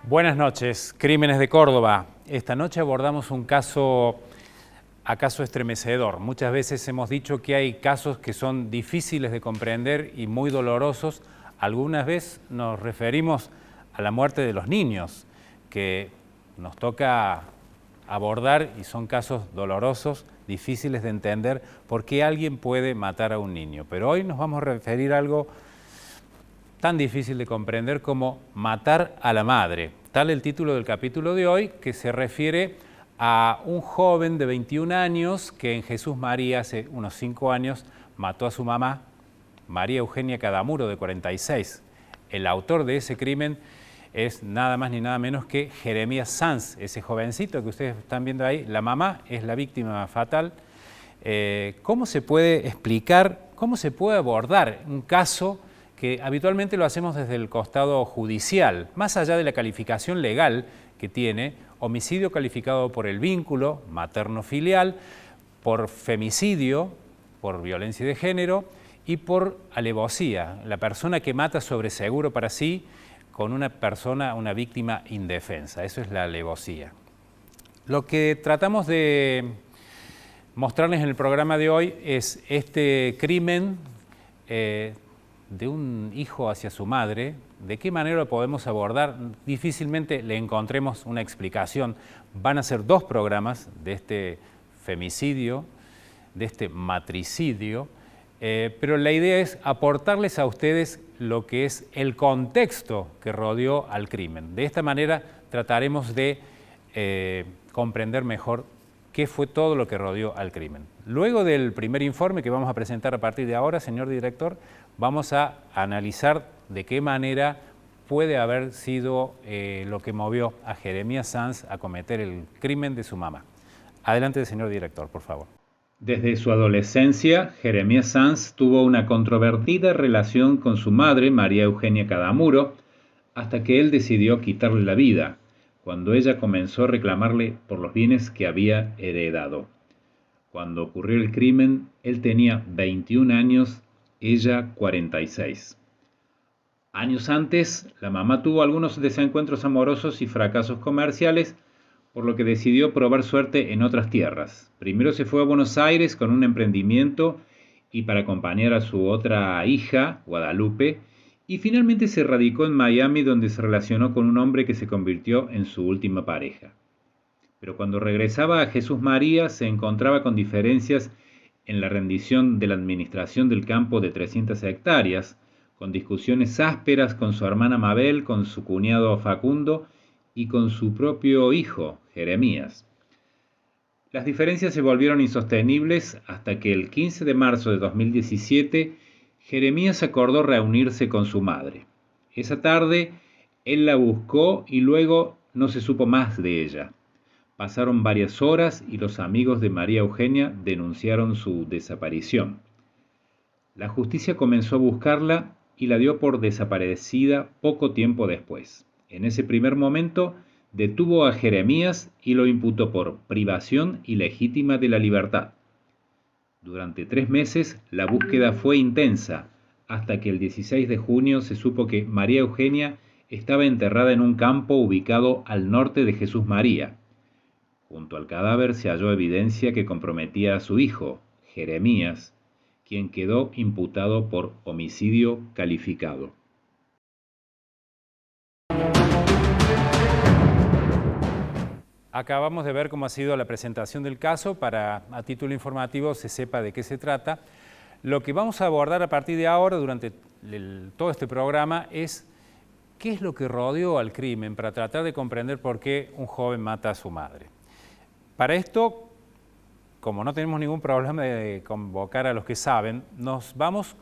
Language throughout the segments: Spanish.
Buenas noches, Crímenes de Córdoba. Esta noche abordamos un caso acaso estremecedor. Muchas veces hemos dicho que hay casos que son difíciles de comprender y muy dolorosos. Algunas veces nos referimos a la muerte de los niños, que nos toca abordar y son casos dolorosos, difíciles de entender por qué alguien puede matar a un niño. Pero hoy nos vamos a referir a algo tan difícil de comprender como matar a la madre. Tal el título del capítulo de hoy, que se refiere a un joven de 21 años que en Jesús María hace unos 5 años mató a su mamá, María Eugenia Cadamuro, de 46. El autor de ese crimen es nada más ni nada menos que Jeremías Sanz, ese jovencito que ustedes están viendo ahí. La mamá es la víctima fatal. ¿Cómo se puede explicar, cómo se puede abordar un caso que habitualmente lo hacemos desde el costado judicial, más allá de la calificación legal que tiene, homicidio calificado por el vínculo materno-filial, por femicidio, por violencia de género y por alevosía, la persona que mata sobre seguro para sí con una persona, una víctima indefensa. Eso es la alevosía. Lo que tratamos de mostrarles en el programa de hoy es este crimen de un hijo hacia su madre. ¿De qué manera lo podemos abordar? Difícilmente le encontremos una explicación. Van a ser 2 programas de este femicidio, de este matricidio, pero la idea es aportarles a ustedes lo que es el contexto que rodeó al crimen. De esta manera trataremos de comprender mejor qué fue todo lo que rodeó al crimen. Luego del primer informe que vamos a presentar a partir de ahora, señor director, vamos a analizar de qué manera puede haber sido lo que movió a Jeremías Sanz a cometer el crimen de su mamá. Adelante, señor director, por favor. Desde su adolescencia, Jeremías Sanz tuvo una controvertida relación con su madre, María Eugenia Cadamuro, hasta que él decidió quitarle la vida, cuando ella comenzó a reclamarle por los bienes que había heredado. Cuando ocurrió el crimen, él tenía 21 años, ella 46. Años antes, la mamá tuvo algunos desencuentros amorosos y fracasos comerciales, por lo que decidió probar suerte en otras tierras. Primero se fue a Buenos Aires con un emprendimiento y para acompañar a su otra hija, Guadalupe, y finalmente se radicó en Miami, donde se relacionó con un hombre que se convirtió en su última pareja. Pero cuando regresaba a Jesús María se encontraba con diferencias en la rendición de la administración del campo de 300 hectáreas, con discusiones ásperas con su hermana Mabel, con su cuñado Facundo y con su propio hijo, Jeremías. Las diferencias se volvieron insostenibles hasta que el 15 de marzo de 2017, Jeremías acordó reunirse con su madre. Esa tarde, él la buscó y luego no se supo más de ella. Pasaron varias horas y los amigos de María Eugenia denunciaron su desaparición. La justicia comenzó a buscarla y la dio por desaparecida poco tiempo después. En ese primer momento detuvo a Jeremías y lo imputó por privación ilegítima de la libertad. Durante 3 meses la búsqueda fue intensa, hasta que el 16 de junio se supo que María Eugenia estaba enterrada en un campo ubicado al norte de Jesús María. Junto al cadáver se halló evidencia que comprometía a su hijo, Jeremías, quien quedó imputado por homicidio calificado. Acabamos de ver cómo ha sido la presentación del caso para, a título informativo, se sepa de qué se trata. Lo que vamos a abordar a partir de ahora, durante todo este programa, es qué es lo que rodeó al crimen para tratar de comprender por qué un joven mata a su madre. Para esto, como no tenemos ningún problema de convocar a los que saben, nos vamos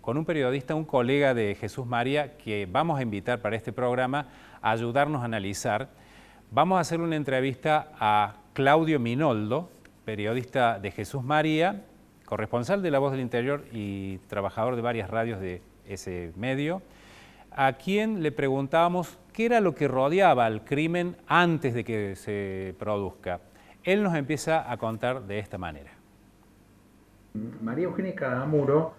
con un periodista, un colega de Jesús María, que vamos a invitar para este programa a ayudarnos a analizar. Vamos a hacer una entrevista a Claudio Minoldo, periodista de Jesús María, corresponsal de La Voz del Interior y trabajador de varias radios de ese medio, a quien le preguntábamos qué era lo que rodeaba al crimen antes de que se produzca. Él nos empieza a contar de esta manera. María Eugenia Cadamuro,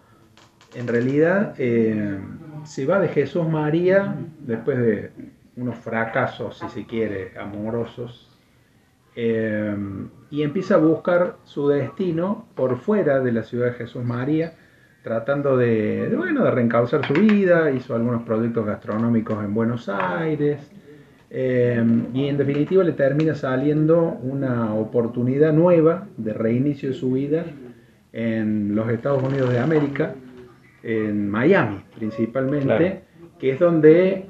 en realidad, se va de Jesús María después de unos fracasos, si se quiere, amorosos, y empieza a buscar su destino por fuera de la ciudad de Jesús María, tratando de reencauzar su vida. Hizo algunos proyectos gastronómicos en Buenos Aires, y en definitiva le termina saliendo una oportunidad nueva de reinicio de su vida en los Estados Unidos de América, en Miami principalmente, claro, que es donde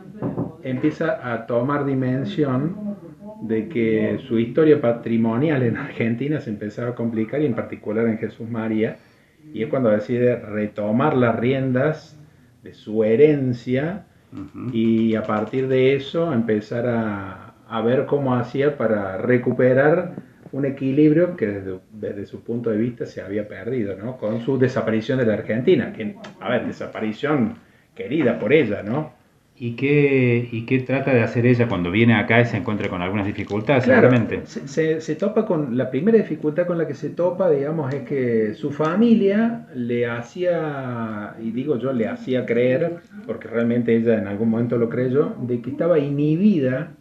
empieza a tomar dimensión de que su historia patrimonial en Argentina se empezaba a complicar, y en particular en Jesús María, y es cuando decide retomar las riendas de su herencia, y a partir de eso empezar a ver cómo hacía para recuperar un equilibrio que desde su punto de vista se había perdido, ¿no? Con su desaparición de la Argentina, que, desaparición querida por ella, ¿no? ¿Y qué trata de hacer ella cuando viene acá y se encuentra con algunas dificultades? Claro, seguramente. Se topa con, la primera dificultad con la que se topa, digamos, es que su familia le hacía, y digo yo, le hacía creer, porque realmente ella en algún momento lo creyó, de que estaba inhibida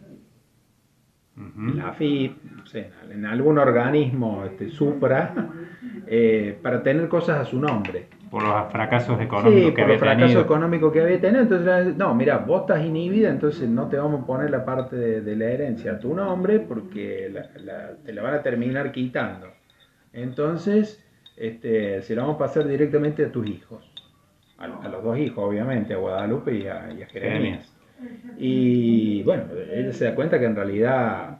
en la AFIP, no sé, en algún organismo supra, para tener cosas a su nombre. Por los fracasos económicos que había tenido. Sí, por los fracasos económicos que había tenido. Entonces, no, mira, vos estás inhibida, entonces no te vamos a poner la parte de la herencia a tu nombre, porque te la van a terminar quitando. Entonces, se la vamos a pasar directamente a tus hijos. A los dos hijos, obviamente, a Guadalupe y a Jeremías. Y bueno, ella se da cuenta que en realidad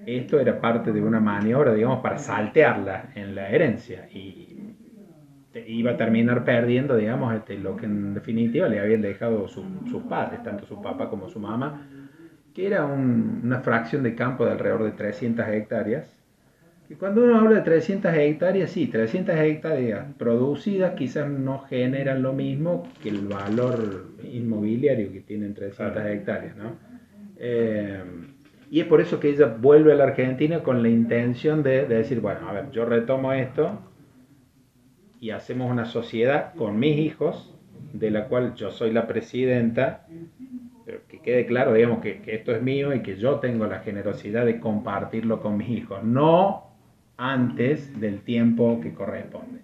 esto era parte de una maniobra, digamos, para saltearla en la herencia, y iba a terminar perdiendo, digamos, lo que en definitiva le habían dejado sus padres, tanto su papá como su mamá, que era una fracción de campo de alrededor de 300 hectáreas. Y cuando uno habla de 300 hectáreas, sí, 300 hectáreas producidas quizás no generan lo mismo que el valor inmobiliario que tienen 300 hectáreas, ¿no? Y es por eso que ella vuelve a la Argentina con la intención de decir, bueno, a ver, yo retomo esto y hacemos una sociedad con mis hijos, de la cual yo soy la presidenta, pero que quede claro, digamos, que esto es mío y que yo tengo la generosidad de compartirlo con mis hijos, no antes del tiempo que corresponde.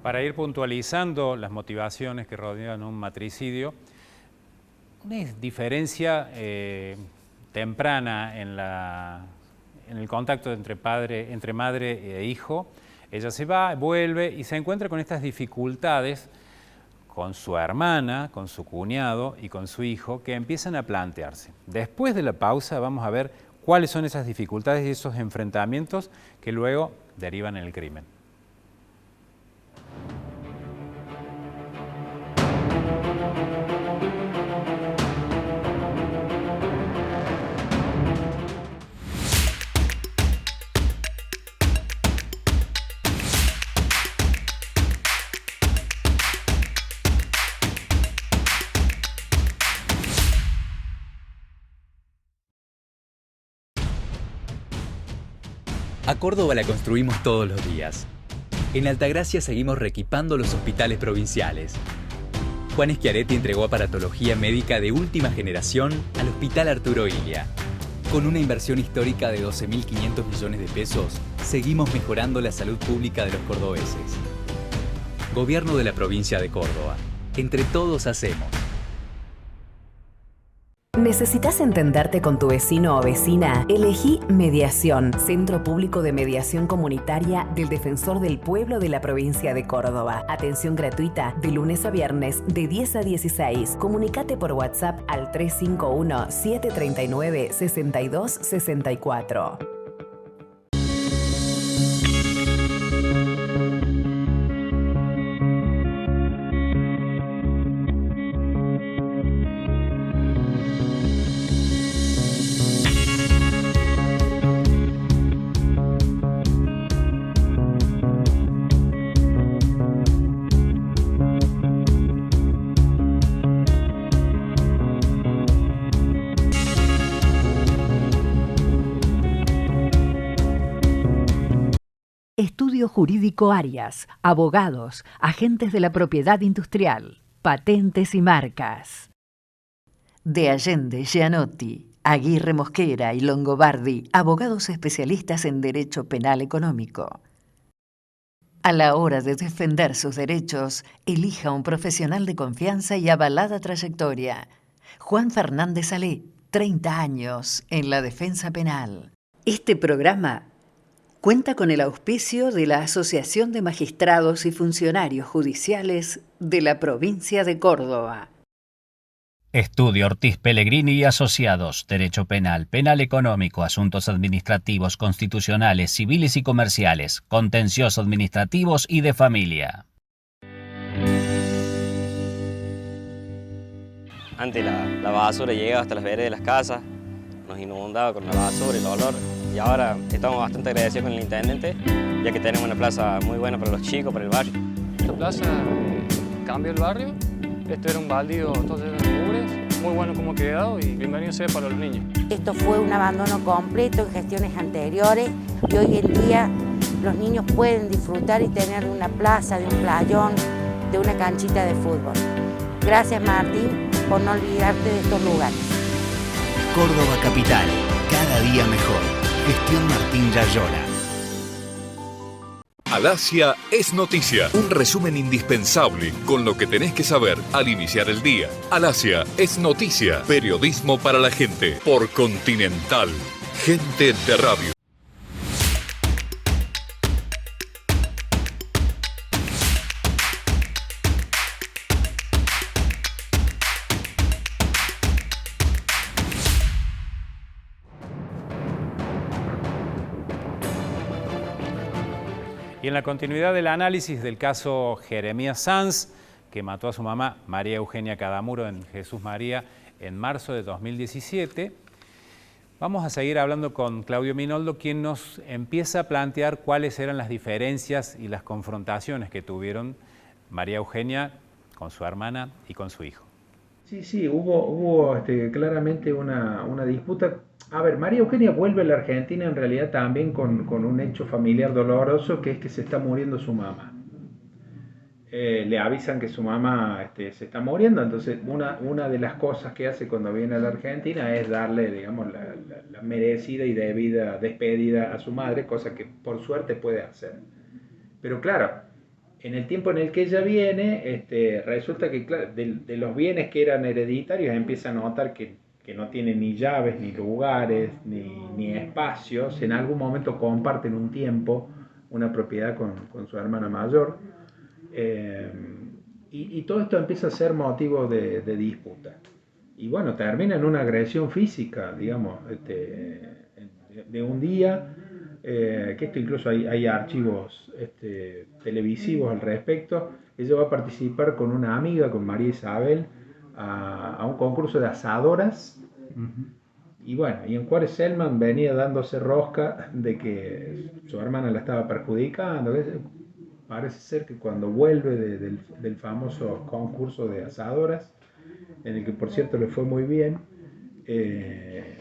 Para ir puntualizando las motivaciones que rodean un matricidio, una diferencia temprana en el contacto entre madre e hijo. Ella se va, vuelve y se encuentra con estas dificultades con su hermana, con su cuñado y con su hijo, que empiezan a plantearse. Después de la pausa vamos a ver cuáles son esas dificultades y esos enfrentamientos que luego derivan en el crimen. A Córdoba la construimos todos los días. En Altagracia seguimos reequipando los hospitales provinciales. Juan Schiaretti entregó aparatología médica de última generación al Hospital Arturo Illia. Con una inversión histórica de 12.500 millones de pesos, seguimos mejorando la salud pública de los cordobeses. Gobierno de la provincia de Córdoba. Entre todos hacemos. ¿Necesitas entenderte con tu vecino o vecina? Elegí Mediación, Centro Público de Mediación Comunitaria del Defensor del Pueblo de la provincia de Córdoba. Atención gratuita de lunes a viernes de 10 a 16. Comunicate por WhatsApp al 351-739-6264. Estudio Jurídico Arias, abogados, agentes de la propiedad industrial, patentes y marcas. De Allende, Gianotti, Aguirre Mosquera y Longobardi, abogados especialistas en derecho penal económico. A la hora de defender sus derechos, elija un profesional de confianza y avalada trayectoria. Juan Fernández Salé, 30 años en la defensa penal. Este programa cuenta con el auspicio de la Asociación de Magistrados y Funcionarios Judiciales de la provincia de Córdoba. Estudio Ortiz Pellegrini y Asociados. Derecho penal, penal económico, asuntos administrativos, constitucionales, civiles y comerciales, contenciosos administrativos y de familia. Antes la basura llegaba hasta las veredas de las casas, nos inundaba con la basura y el olor. Y ahora estamos bastante agradecidos con el intendente, ya que tenemos una plaza muy buena para los chicos, para el barrio. Esta plaza cambió el barrio. Esto era un baldío, todo lleno de mugres, muy bueno como ha quedado y bienvenido sea para los niños. Esto fue un abandono completo en gestiones anteriores y hoy en día los niños pueden disfrutar y tener de una plaza, de un playón, de una canchita de fútbol. Gracias, Martín, por no olvidarte de estos lugares. Córdoba Capital, cada día mejor. Gestión Martín Yayola. Alasia es noticia. Un resumen indispensable con lo que tenés que saber al iniciar el día. Alasia es noticia. Periodismo para la gente. Por Continental. Gente de radio. Y en la continuidad del análisis del caso Jeremías Sanz, que mató a su mamá María Eugenia Cadamuro en Jesús María en marzo de 2017, vamos a seguir hablando con Claudio Minoldo, quien nos empieza a plantear cuáles eran las diferencias y las confrontaciones que tuvieron María Eugenia con su hermana y con su hijo. Sí, hubo claramente una disputa. A ver, María Eugenia vuelve a la Argentina en realidad también con un hecho familiar doloroso, que es que se está muriendo su mamá. Le avisan que su mamá se está muriendo, entonces una de las cosas que hace cuando viene a la Argentina es darle, digamos, la merecida y debida despedida a su madre, cosa que por suerte puede hacer. Pero claro, en el tiempo en el que ella viene, resulta que claro, de los bienes que eran hereditarios empieza a notar que no tienen ni llaves, ni lugares, ni espacios. En algún momento comparten un tiempo una propiedad con su hermana mayor. Y todo esto empieza a ser motivo de disputa. Y bueno, termina en una agresión física, digamos, de un día, que esto incluso hay archivos televisivos al respecto. Ella va a participar con una amiga, con María Isabel, a un concurso de asadoras. Y bueno, y en Juárez Selman venía dándose rosca de que su hermana la estaba perjudicando. Parece ser que cuando vuelve del famoso concurso de asadoras, en el que por cierto le fue muy bien,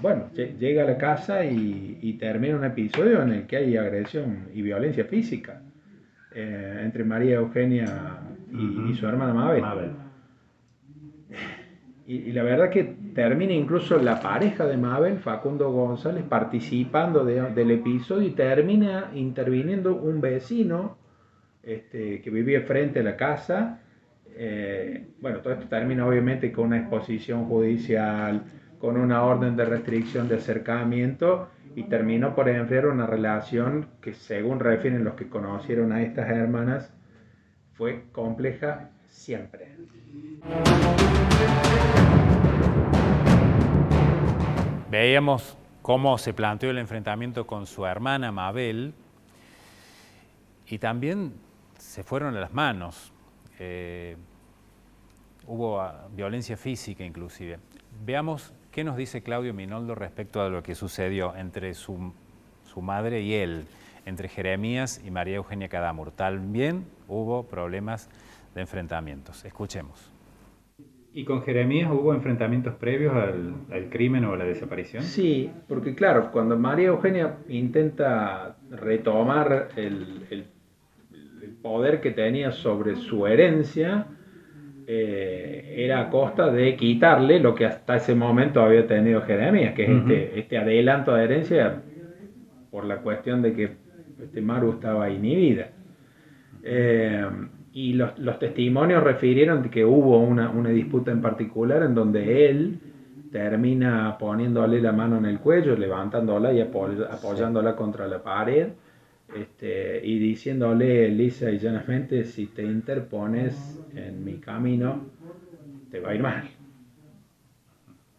bueno, llega a la casa y termina un episodio en el que hay agresión y violencia física entre María Eugenia y su hermana Mabel. Y la verdad que termina incluso la pareja de Mabel, Facundo González, participando del episodio, y termina interviniendo un vecino que vivía frente a la casa. Bueno, todo esto termina obviamente con una exposición judicial, con una orden de restricción de acercamiento, y terminó por enfriar una relación que, según refieren los que conocieron a estas hermanas, fue compleja siempre. Veíamos cómo se planteó el enfrentamiento con su hermana Mabel, y también se fueron a las manos. Hubo violencia física inclusive. Veamos qué nos dice Claudio Minoldo respecto a lo que sucedió entre su madre y él, entre Jeremías y María Eugenia Cadamuro. También hubo problemas de enfrentamientos. Escuchemos. ¿Y con Jeremías hubo enfrentamientos previos al crimen o a la desaparición? Sí, porque claro, cuando María Eugenia intenta retomar el poder que tenía sobre su herencia, era a costa de quitarle lo que hasta ese momento había tenido Jeremías, que es este adelanto de herencia por la cuestión de que Maru estaba inhibida. Y los testimonios refirieron que hubo una disputa en particular en donde él termina poniéndole la mano en el cuello, levantándola y apoyándola contra la pared, y diciéndole lisa y llanamente: si te interpones en mi camino, te va a ir mal.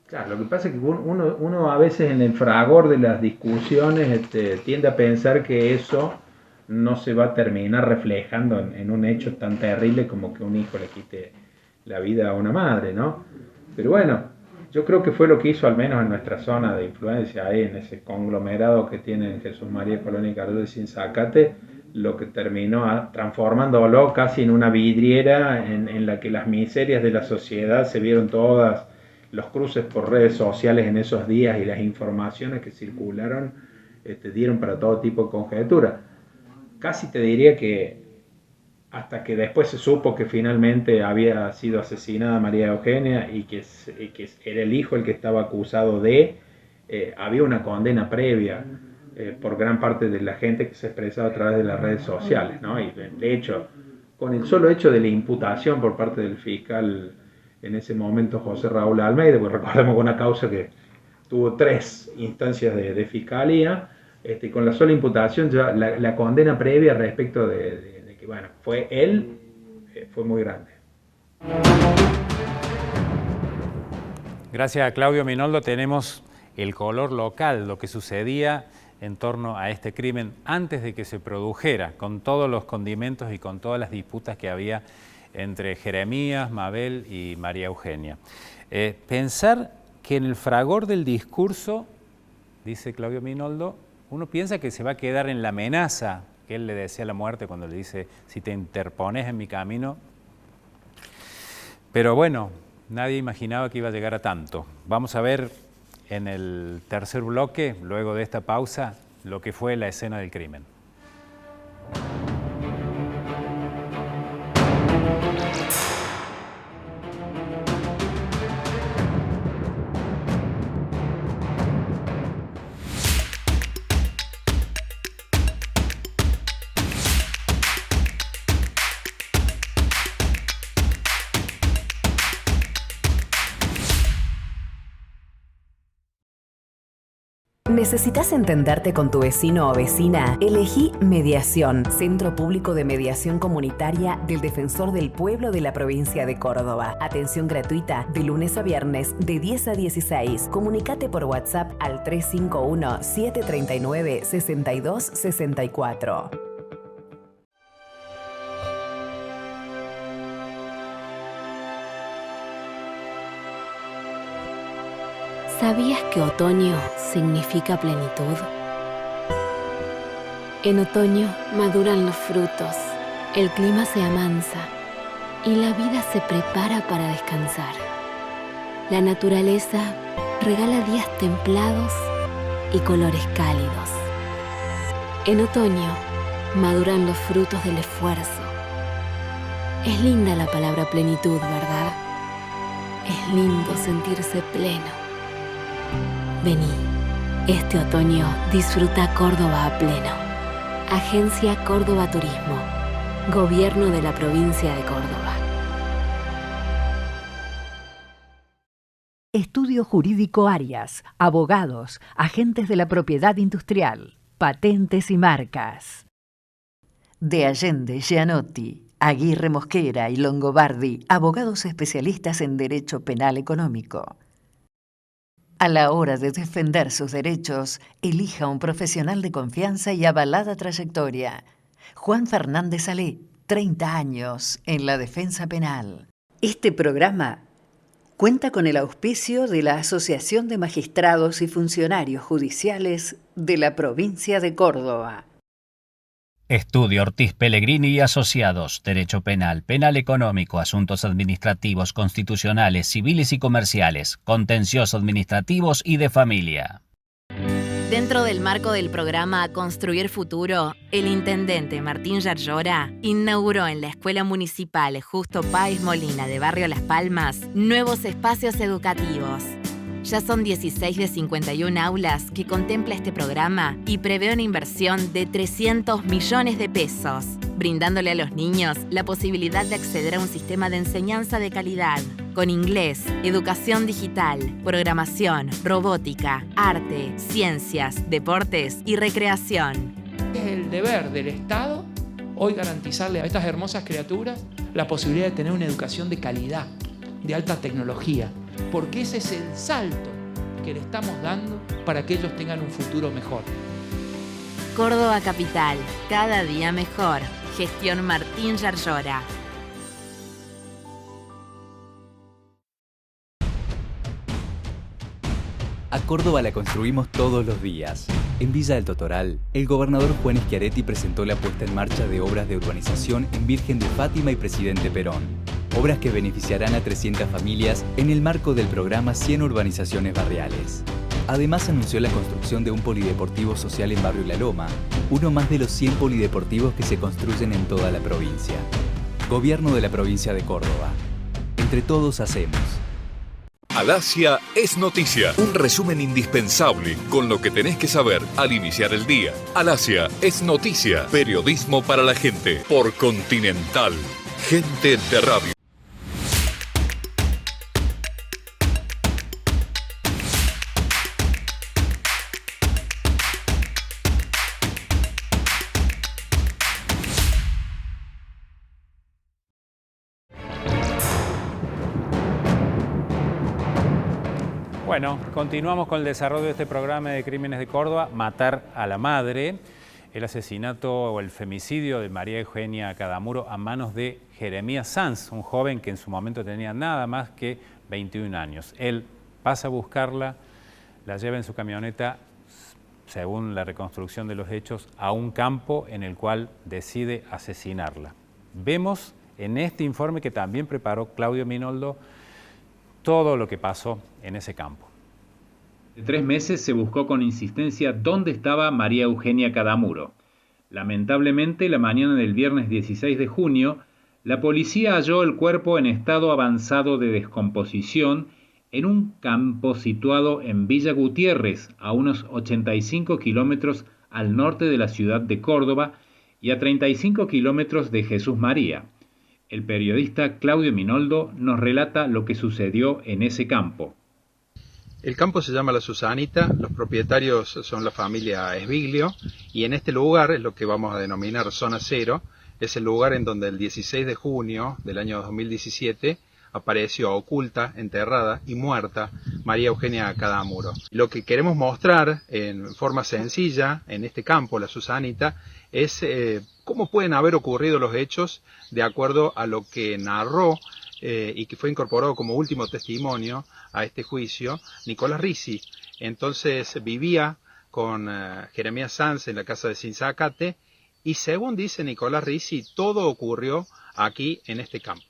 Claro, lo que pasa es que uno a veces en el fragor de las discusiones tiende a pensar que eso no se va a terminar reflejando en un hecho tan terrible como que un hijo le quite la vida a una madre, ¿no? Pero bueno, yo creo que fue lo que hizo, al menos en nuestra zona de influencia, ahí en ese conglomerado que tienen Jesús María Colón y Carlos de Sinzacate, lo que terminó transformándolo casi en una vidriera en la que las miserias de la sociedad se vieron todas, los cruces por redes sociales en esos días y las informaciones que circularon dieron para todo tipo de conjeturas. Casi te diría que hasta que después se supo que finalmente había sido asesinada María Eugenia y que era el hijo el que estaba acusado había una condena previa por gran parte de la gente que se expresaba a través de las redes sociales, ¿no? Y de hecho, con el solo hecho de la imputación por parte del fiscal en ese momento, José Raúl Almeida, pues recordemos una causa que tuvo 3 instancias de fiscalía, con la sola imputación, ya la condena previa respecto de que, bueno, fue él, fue muy grande. Gracias a Claudio Minoldo tenemos el color local, lo que sucedía en torno a este crimen antes de que se produjera, con todos los condimentos y con todas las disputas que había entre Jeremías, Mabel y María Eugenia. Pensar que en el fragor del discurso, dice Claudio Minoldo, uno piensa que se va a quedar en la amenaza que él le decía a la muerte cuando le dice: si te interpones en mi camino. Pero bueno, nadie imaginaba que iba a llegar a tanto. Vamos a ver en el tercer bloque, luego de esta pausa, lo que fue la escena del crimen. ¿Necesitas entenderte con tu vecino o vecina? Elegí Mediación, Centro Público de Mediación Comunitaria del Defensor del Pueblo de la Provincia de Córdoba. Atención gratuita de lunes a viernes de 10 a 16. Comunicate por WhatsApp al 351-739-6264. ¿Sabías que otoño significa plenitud? En otoño maduran los frutos, el clima se amansa y la vida se prepara para descansar. La naturaleza regala días templados y colores cálidos. En otoño maduran los frutos del esfuerzo. Es linda la palabra plenitud, ¿verdad? Es lindo sentirse pleno. Vení, este otoño disfruta Córdoba a pleno. Agencia Córdoba Turismo, Gobierno de la Provincia de Córdoba. Estudio Jurídico Arias, abogados, agentes de la propiedad industrial, patentes y marcas. De Allende, Gianotti, Aguirre Mosquera y Longobardi, abogados especialistas en Derecho Penal Económico. A la hora de defender sus derechos, elija un profesional de confianza y avalada trayectoria. Juan Fernández Salé, 30 años en la defensa penal. Este programa cuenta con el auspicio de la Asociación de Magistrados y Funcionarios Judiciales de la Provincia de Córdoba. Estudio Ortiz Pellegrini y Asociados, Derecho Penal, Penal Económico, Asuntos Administrativos, Constitucionales, Civiles y Comerciales, Contencioso Administrativos y de Familia. Dentro del marco del programa Construir Futuro, el intendente Martín Yarlora inauguró en la Escuela Municipal Justo Páez Molina de Barrio Las Palmas nuevos espacios educativos. Ya son 16 de 51 aulas que contempla este programa y prevé una inversión de 300 millones de pesos, brindándole a los niños la posibilidad de acceder a un sistema de enseñanza de calidad, con inglés, educación digital, programación, robótica, arte, ciencias, deportes y recreación. Es el deber del Estado hoy garantizarle a estas hermosas criaturas la posibilidad de tener una educación de calidad, de alta tecnología, porque ese es el salto que le estamos dando para que ellos tengan un futuro mejor. Córdoba Capital, cada día mejor. Gestión Martín Yarlora. A Córdoba la construimos todos los días. En Villa del Totoral, el gobernador Juan Schiaretti presentó la puesta en marcha de obras de urbanización en Virgen de Fátima y Presidente Perón. Obras que beneficiarán a 300 familias en el marco del programa 100 Urbanizaciones Barriales. Además anunció la construcción de un polideportivo social en Barrio La Loma, uno más de los 100 polideportivos que se construyen en toda la provincia. Gobierno de la provincia de Córdoba. Entre todos hacemos. Alasia es noticia, un resumen indispensable con lo que tenés que saber al iniciar el día. Alasia es noticia, periodismo para la gente, por Continental, gente de radio. Bueno, continuamos con el desarrollo de este programa de Crímenes de Córdoba, Matar a la Madre, el asesinato o el femicidio de María Eugenia Cadamuro a manos de Jeremías Sanz, un joven que en su momento tenía nada más que 21 años. Él pasa a buscarla, la lleva en su camioneta, según la reconstrucción de los hechos, a un campo en el cual decide asesinarla. Vemos en este informe que también preparó Claudio Minoldo todo lo que pasó en ese campo. De 3 meses se buscó con insistencia dónde estaba María Eugenia Cadamuro. Lamentablemente, la mañana del viernes 16 de junio, la policía halló el cuerpo en estado avanzado de descomposición en un campo situado en Villa Gutiérrez, a unos 85 kilómetros al norte de la ciudad de Córdoba y a 35 kilómetros de Jesús María. El periodista Claudio Minoldo nos relata lo que sucedió en ese campo. El campo se llama La Susanita, los propietarios son la familia Esbiglio y en este lugar, es lo que vamos a denominar Zona Cero, es el lugar en donde el 16 de junio del año 2017 apareció oculta, enterrada y muerta María Eugenia Cadamuro. Lo que queremos mostrar en forma sencilla en este campo, La Susanita, es cómo pueden haber ocurrido los hechos de acuerdo a lo que narró y que fue incorporado como último testimonio a este juicio Nicolás Ricci. Entonces vivía con Jeremías Sanz en la casa de Sinzacate y según dice Nicolás Ricci, todo ocurrió aquí en este campo.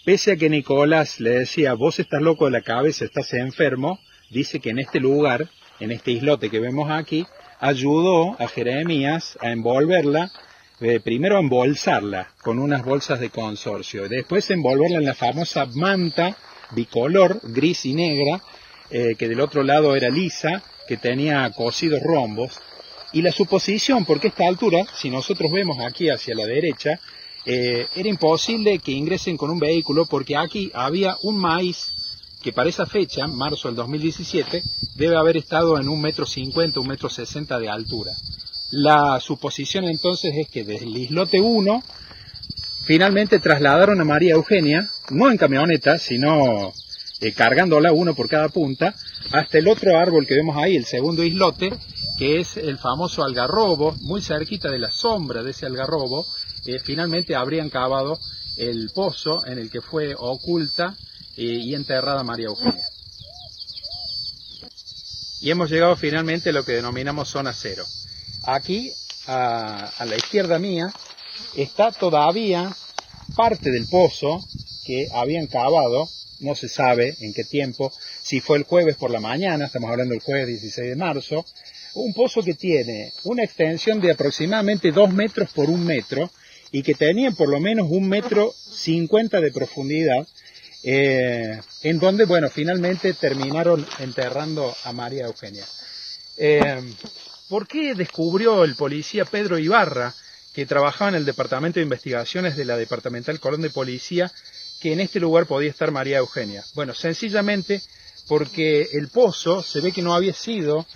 Pese a que Nicolás le decía, vos estás loco de la cabeza, estás enfermo, dice que en este lugar, en este islote que vemos aquí, ayudó a Jeremías a envolverla, primero a embolsarla con unas bolsas de consorcio, después envolverla en la famosa manta bicolor, gris y negra, que del otro lado era lisa, que tenía cosidos rombos, y la suposición, porque a esta altura, si nosotros vemos aquí hacia la derecha, era imposible que ingresen con un vehículo porque aquí había un maíz que para esa fecha, marzo del 2017, debe haber estado en 1,50 m, 1,60 m de altura. La suposición entonces es que desde el islote 1 finalmente trasladaron a María Eugenia, no en camioneta, sino cargándola uno por cada punta, hasta el otro árbol que vemos ahí, el segundo islote, que es el famoso algarrobo, muy cerquita de la sombra de ese algarrobo. Finalmente habrían cavado el pozo en el que fue oculta y enterrada María Eugenia. Y hemos llegado finalmente a lo que denominamos Zona Cero. Aquí a la izquierda mía está todavía parte del pozo que habían cavado, no se sabe en qué tiempo, si fue el jueves por la mañana, estamos hablando del jueves 16 de marzo, un pozo que tiene una extensión de aproximadamente 2 metros por 1 metro y que tenía por lo menos 1,50 m de profundidad, en donde, bueno, finalmente terminaron enterrando a María Eugenia. ¿Por qué descubrió el policía Pedro Ibarra, que trabajaba en el Departamento de Investigaciones de la Departamental Cordón de Policía, que en este lugar podía estar María Eugenia? Bueno, sencillamente porque el pozo se ve que no había sido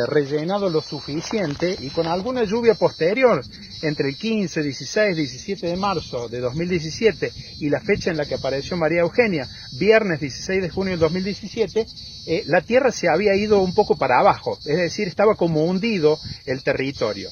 rellenado lo suficiente, y con alguna lluvia posterior entre el 15, 16, 17 de marzo de 2017 y la fecha en la que apareció María Eugenia, viernes 16 de junio del 2017, la tierra se había ido un poco para abajo, es decir, estaba como hundido el territorio.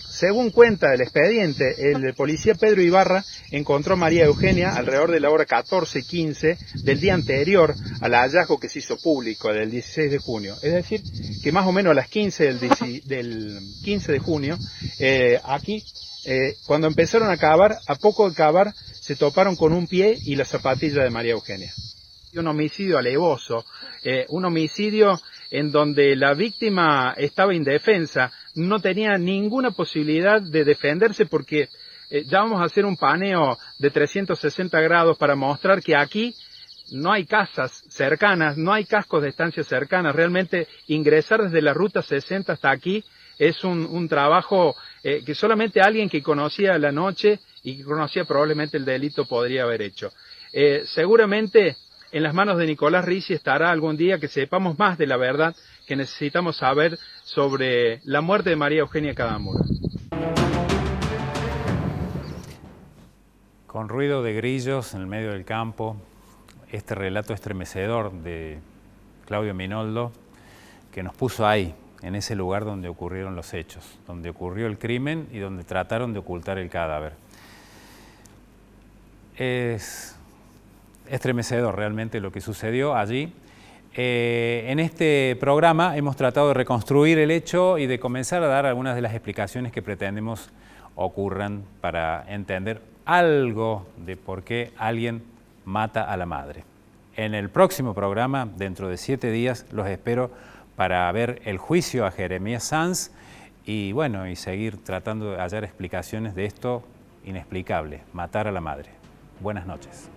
Según cuenta el expediente, el policía Pedro Ibarra encontró a María Eugenia alrededor de la hora 14:15 del día anterior al hallazgo que se hizo público del 16 de junio. Es decir, que más o menos a las 15 del 15 de junio, aquí, cuando empezaron a cavar, a poco de cavar, se toparon con un pie y la zapatilla de María Eugenia. Un homicidio alevoso, un homicidio en donde la víctima estaba indefensa, no tenía ninguna posibilidad de defenderse, porque ya vamos a hacer un paneo de 360 grados para mostrar que aquí no hay casas cercanas, no hay cascos de estancias cercanas. Realmente ingresar desde la ruta 60 hasta aquí es un trabajo que solamente alguien que conocía la noche y que conocía probablemente el delito podría haber hecho. Seguramente en las manos de Nicolás Ricci estará algún día que sepamos más de la verdad que necesitamos saber sobre la muerte de María Eugenia Cadamuro. Con ruido de grillos en el medio del campo, este relato estremecedor de Claudio Minoldo, que nos puso ahí, en ese lugar donde ocurrieron los hechos, donde ocurrió el crimen y donde trataron de ocultar el cadáver. Es estremecedor realmente lo que sucedió allí. En este programa hemos tratado de reconstruir el hecho y de comenzar a dar algunas de las explicaciones que pretendemos ocurran para entender algo de por qué alguien mata a la madre. En el próximo programa, dentro de 7 días, los espero para ver el juicio a Jeremías Sanz y, bueno, y seguir tratando de hallar explicaciones de esto inexplicable, matar a la madre. Buenas noches.